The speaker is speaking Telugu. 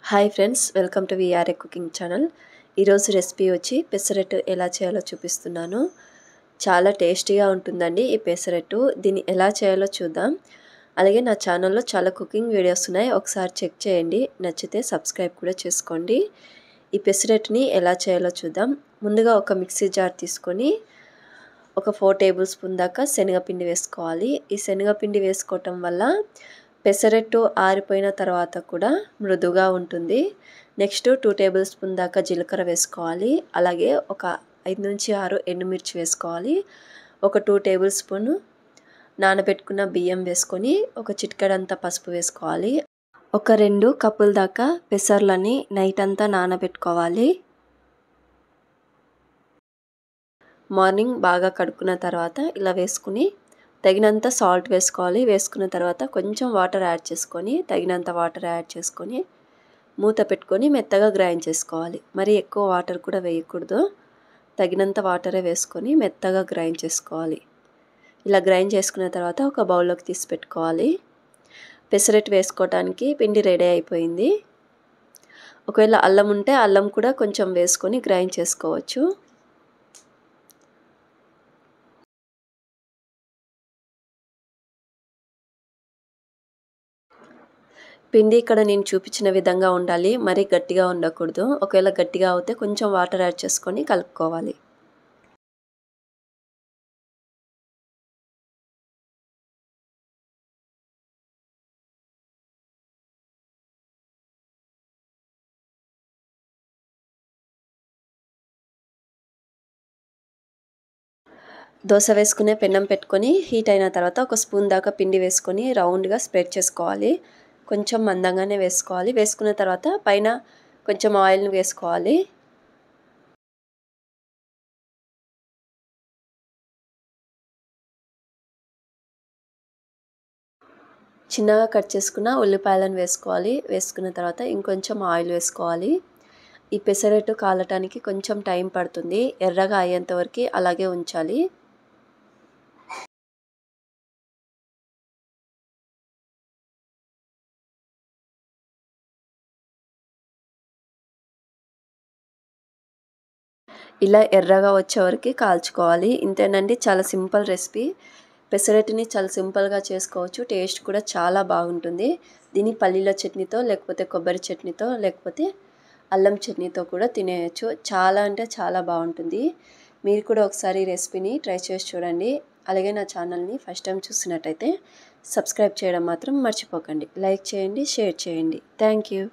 Hi friends, welcome to VRA cooking channel. ఈరోజు రెసిపీ వచ్చి పెసరట్టు ఎలా చేయాలో చూపిస్తున్నాను. చాలా టేస్టీగా ఉంటుందండి ఈ పెసరట్టు. దీన్ని ఎలా చేయాలో చూద్దాం. అలాగే నా ఛానల్లో చాలా కుకింగ్ వీడియోస్ ఉన్నాయి, ఒకసారి చెక్ చేయండి. నచ్చితే సబ్స్క్రైబ్ కూడా చేసుకోండి. ఈ పెసరట్టుని ఎలా చేయాలో చూద్దాం. ముందుగా ఒక మిక్సీ జార్ తీసుకొని ఒక 4 టేబుల్ స్పూన్ దాకా శనగపిండి వేసుకోవాలి. ఈ శనగపిండి వేసుకోవటం వల్ల పెసరట్టు ఆరిపోయిన తర్వాత కూడా మృదువుగా ఉంటుంది. నెక్స్ట్ 2 టేబుల్ స్పూన్ దాకా జీలకర్ర వేసుకోవాలి. అలాగే ఒక 5 నుంచి 6 ఎండుమిర్చి వేసుకోవాలి. ఒక 2 టేబుల్ స్పూన్ నానబెట్టుకున్న బియ్యం వేసుకొని ఒక చిటికెడంత పసుపు వేసుకోవాలి. ఒక 2 కప్పుల దాకా పెసర్లని నైట్ అంతా నానబెట్టుకోవాలి. మార్నింగ్ బాగా కడుక్కున్న తర్వాత ఇలా వేసుకుని తగినంత సాల్ట్ వేసుకోవాలి. వేసుకున్న తర్వాత కొంచెం వాటర్ యాడ్ చేసుకొని తగినంత వాటర్ యాడ్ చేసుకొని మూత పెట్టుకొని మెత్తగా గ్రైండ్ చేసుకోవాలి. మరి ఎక్కువ వాటర్ కూడా వేయకూడదు, తగినంత వాటరే వేసుకొని మెత్తగా గ్రైండ్ చేసుకోవాలి. ఇలా గ్రైండ్ చేసుకున్న తర్వాత ఒక బౌల్లోకి తీసి పెట్టుకోవాలి. పెసరట్టు వేసుకోవడానికి పిండి రెడీ అయిపోయింది. ఒకవేళ అల్లం ఉంటే అల్లం కూడా కొంచెం వేసుకొని గ్రైండ్ చేసుకోవచ్చు. పిండి ఇక్కడ నేను చూపించిన విధంగా ఉండాలి, మరీ గట్టిగా ఉండకూడదు. ఒకవేళ గట్టిగా అవుతే కొంచెం వాటర్ యాడ్ చేసుకొని కలుపుకోవాలి. దోశ వేసుకునే పెన్నం పెట్టుకొని హీట్ అయిన తర్వాత ఒక స్పూన్ దాకా పిండి వేసుకొని రౌండ్గా స్ప్రెడ్ చేసుకోవాలి. కొంచెం మందంగానే వేసుకోవాలి. వేసుకున్న తర్వాత పైన కొంచెం ఆయిల్ని వేసుకోవాలి. చిన్నగా కట్ చేసుకున్న ఉల్లిపాయలను వేసుకోవాలి. వేసుకున్న తర్వాత ఇంకొంచెం ఆయిల్ వేసుకోవాలి. ఈ పెసరట్టు కాలటానికి కొంచెం టైం పడుతుంది. ఎర్రగా అయ్యేంత వరకు అలాగే ఉంచాలి. ఇలా ఎర్రగా వచ్చే వరకు కాల్చుకోవాలి. ఇంతేనండి, చాలా సింపుల్ రెసిపీ. పెసరట్టుని చాలా సింపుల్గా చేసుకోవచ్చు. టేస్ట్ కూడా చాలా బాగుంటుంది. దీన్ని పల్లీల చట్నీతో, లేకపోతే కొబ్బరి చట్నీతో, లేకపోతే అల్లం చట్నీతో కూడా తినేయచ్చు. చాలా అంటే చాలా బాగుంటుంది. మీరు కూడా ఒకసారి ఈ రెసిపీని ట్రై చేసి చూడండి. అలాగే నా ఛానల్ని ఫస్ట్ టైం చూసినట్టయితే సబ్స్క్రైబ్ చేయడం మాత్రం మర్చిపోకండి. లైక్ చేయండి, షేర్ చేయండి. Thank you.